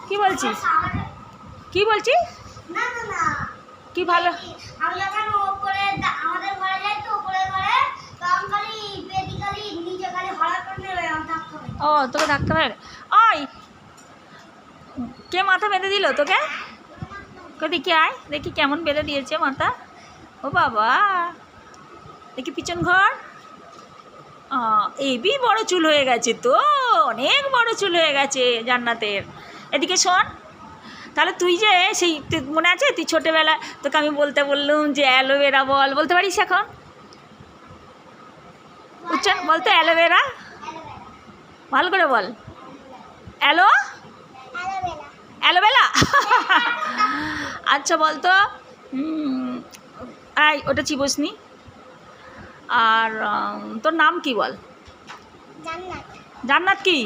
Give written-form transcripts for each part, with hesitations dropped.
কি বলছিস? কি বলছিস? কি ভালো? ও তোকে থাকতে হবে। ওই কে মাথা বেঁধে দিল তোকে? দেখি আয়, দেখি কেমন বেঁধে দিয়েছে মাথা। ও বাবা, দেখি পিছন ঘর। এবি বড় চুল হয়ে গেছে তো, অনেক বড় চুল হয়ে গেছে জান্নাতের। এদিকে শোন, তাহলে তুই যে সেই মনে আছে তুই ছোটোবেলা তোকে আমি বললুম যে অ্যালোভেরা বল, বলতে পারিস এখন? উচ্চারণ বলতে অ্যালোভেরা ভালো করে বল। অ্যালোভেরা আচ্ছা বলতো, ওটা চিবোসনি। আর তোর নাম কি বল? জান্নাত কি?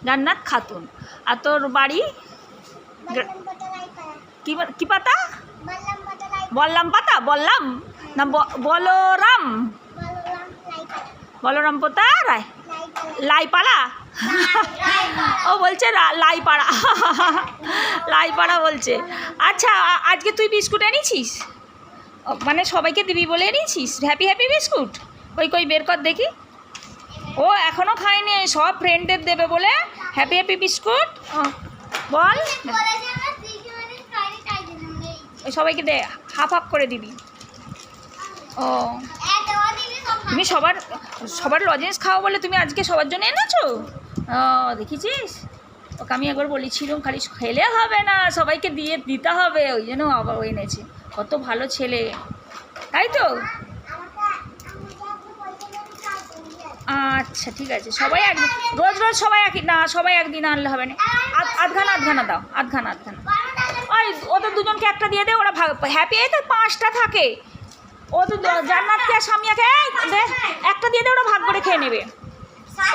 জান্নাত খাতুন। আর তোর বাড়ি? কি পাতা? বললাম পাতা? বললাম না বলরাম? বলরাম পোতা রায় লাইপাড়া। ও বলছে লাইপাড়া, লাইপাড়া বলছে। আচ্ছা আজকে তুই বিস্কুট এনেছিস? মানে সবাইকে দিবি বলে এনেছিস হ্যাপি হ্যাপি বিস্কুট? কই বের কর দেখি। ও এখনও খায়নি, সব ফ্রেন্ডদের দেবে বলে হ্যাপি হ্যাপি বিস্কুট। বল ওই সবাইকে দে, হাফ হাফ করে দিবি। ও তুমি সবার লজেন্স খাও বলে তুমি আজকে সবার জন্য এনেছো? ও দেখেছিস, ওকে আমি একবার বলেছিলাম খালি খেলে হবে না, সবাইকে দিতে হবে, ওই জন্য আবার ও এনেছে। কত ভালো ছেলে, তাই তো? আচ্ছা ঠিক আছে, সবাই একদিন, রোজ রোজ সবাই সবাই একদিন আনলে হবে না। আধখানা দাও, আধখানা। ওই ওদের দুজনকে একটা দিয়ে দে, ওরা হ্যাপি। এই তো 5টা থাকে। ও তো জান্নাতকে আর সামিয়াকে দে, একটা দিয়ে দে, ওরা ভাগ করে খেয়ে নেবে।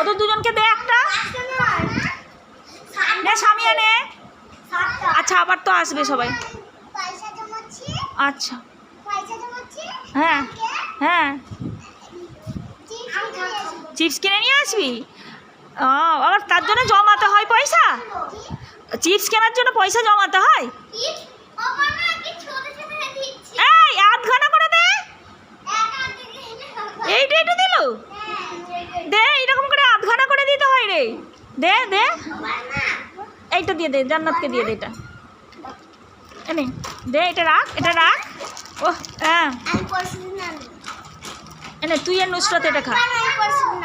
ওদের দুজনকে দে একটা। নে সামিয়া নে। আচ্ছা আবার তো আসবে সবাই। আচ্ছা হ্যাঁ হ্যাঁ, চিপস কিনে নিয়ে আসবি? আবার তার জন্য জমাতে হয় পয়সা? চিপস কেনার জন্য পয়সা জমাতে হয়? এই আধখানা করে দে। এইটা দিল দে, এইরকম করে আধখানা করে দিতে হয় রে। দে দে, এইটা দিয়ে দে, জান্নাতকে দিয়ে দে। এটা এনে দে, এটা রাখ। ও হ্যাঁ এনে তুই আর নুসরত এটা খা।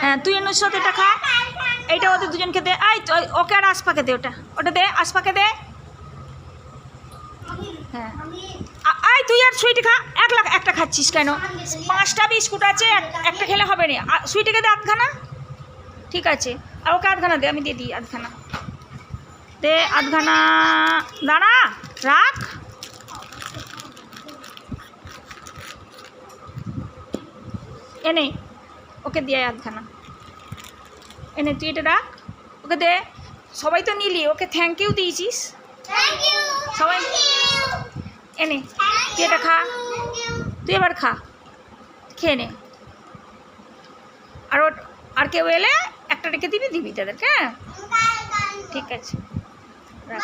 হ্যাঁ তুই আর নুসরত এটা খা। এইটা ওদের দুজনকে দে। ওকে আর আসপাকে দে, ওটা দে, আসপাকে দে। হ্যাঁ তুই আর সুইটি খা। একটা খাচ্ছিস কেন? 5টা বিস্কুট আছে, একটা খেলে হবে না। সুইটিকে দে আধখানা। ঠিক আছে, আর ওকে আধখানা দে, আমি দিয়ে দিই আধখানা। দে আধখানা, দাঁড়া রাখ। এনে ওকে দিয়ে আধখানা। এনে তুই এটা রাখ, ওকে দে। সবাই তো নিলি, ওকে থ্যাংক ইউ দিয়েছিস সবাই। এনে তুই এটা খা, তুই এবার খা, খেয়ে নে। আর কেউ এলে একটা রেখে দিবি তাদেরকে। হ্যাঁ ঠিক আছে, রাখ।